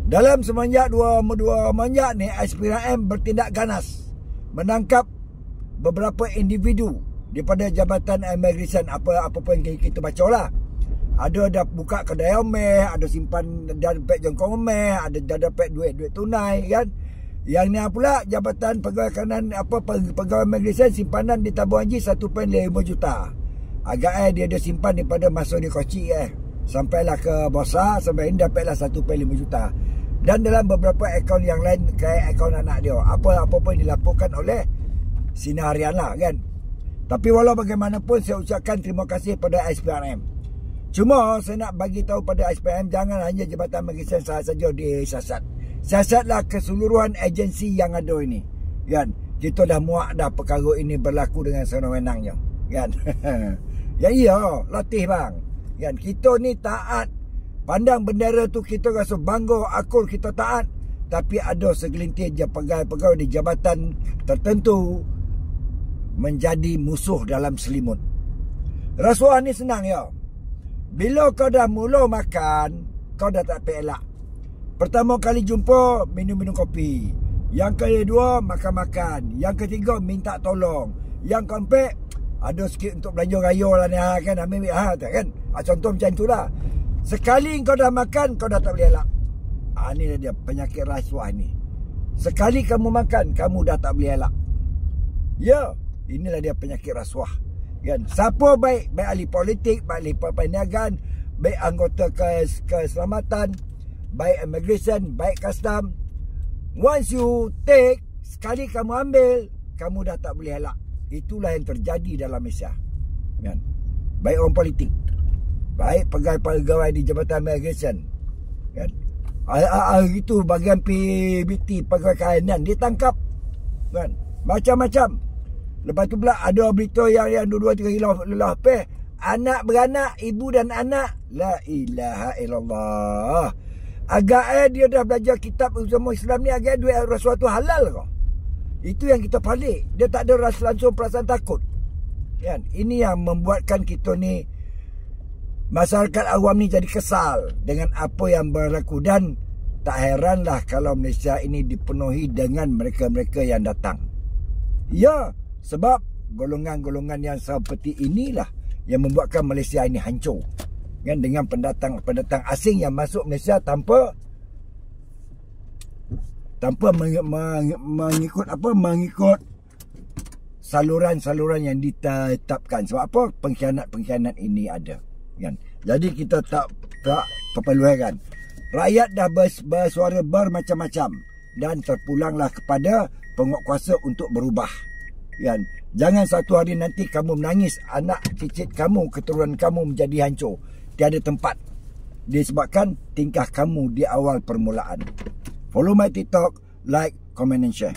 Dalam semenjak dua menjak ni, SPRM bertindak ganas menangkap beberapa individu daripada Jabatan Immigration, apa pun kita baca lah. Ada dah buka kedai omeh, ada simpan dapat jongkong omeh, ada dah dapat duit tunai kan. Yang ni pula Jabatan Pegawai Kanan Pegawai Immigration simpanan di tabung haji 1.5 juta. Agak dia ada simpan daripada masuk di Kochi sampailah ke Bosa, sampai ini dapatlah 1.5 juta. Dan dalam beberapa akaun yang lain, kayak akaun anak dia, apa pun dilaporkan oleh Sinar Harian lah kan. Tapi walau bagaimanapun, saya ucapkan terima kasih pada SPRM. Cuma saya nak bagi tahu pada SPRM, jangan hanya Jabatan Immigration saja disiasat. Siasatlah keseluruhan agensi yang ada ini kan. Kita dah muak dah perkara ini berlaku dengan sewenang-wenangnya kan. Ya iya, latih bang kan. Kita ni taat, pandang bendera tu kita rasa bangga, akur kita taat. Tapi ada segelintir pegawai-pegawai di jabatan tertentu menjadi musuh dalam selimut. Rasuah ni senang ya. Bila kau dah mula makan, kau dah tak pelak. Pertama kali jumpa, minum-minum kopi. Yang kedua, makan-makan. Yang ketiga, minta tolong. Yang keempat, ada sikit untuk belanja raya lah ni kan. Ambil kan. Contoh macam tu lah. Sekali kau dah makan, kau dah tak boleh elak. Ni dia penyakit rasuah ni. Sekali kamu makan, kamu dah tak boleh elak. Ya, inilah dia penyakit rasuah kan. Siapa baik ahli politik, baik ahli perniagaan, baik anggota keselamatan, baik immigration, baik custom, once you take, sekali kamu ambil, kamu dah tak boleh elak. Itulah yang terjadi dalam Malaysia kan. Baik orang politik, baik pegawai di Jabatan Immigration kan. Itu bahagian PBT, pegawai kanan ditangkap kan. Macam-macam. Lepas tu pula ada berita yang 2-3 lelah anak beranak, ibu dan anak. La ilaha illallah. Agak dia dah belajar kitab agama Islam ni, agak duit rasuah tu halal kau. Itu yang kita pelik. Dia tak ada langsung perasaan takut kan. Ini yang membuatkan kita ni, masyarakat awam ni jadi kesal dengan apa yang berlaku. Dan tak heranlah kalau Malaysia ini dipenuhi dengan mereka-mereka yang datang. Ya, sebab golongan-golongan yang seperti inilah yang membuatkan Malaysia ini hancur kan. Dengan pendatang asing yang masuk Malaysia tanpa mengikut saluran-saluran yang ditetapkan. Sebab apa? Pengkhianat ini ada kan. Jadi kita tak perlu heran. Rakyat dah bersuara bermacam-macam dan terpulanglah kepada penguatkuasa untuk berubah kan. Jangan satu hari nanti kamu menangis, anak cicit kamu, keturunan kamu menjadi hancur, tiada tempat, disebabkan tingkah kamu di awal permulaan. Follow my TikTok, like, comment and share.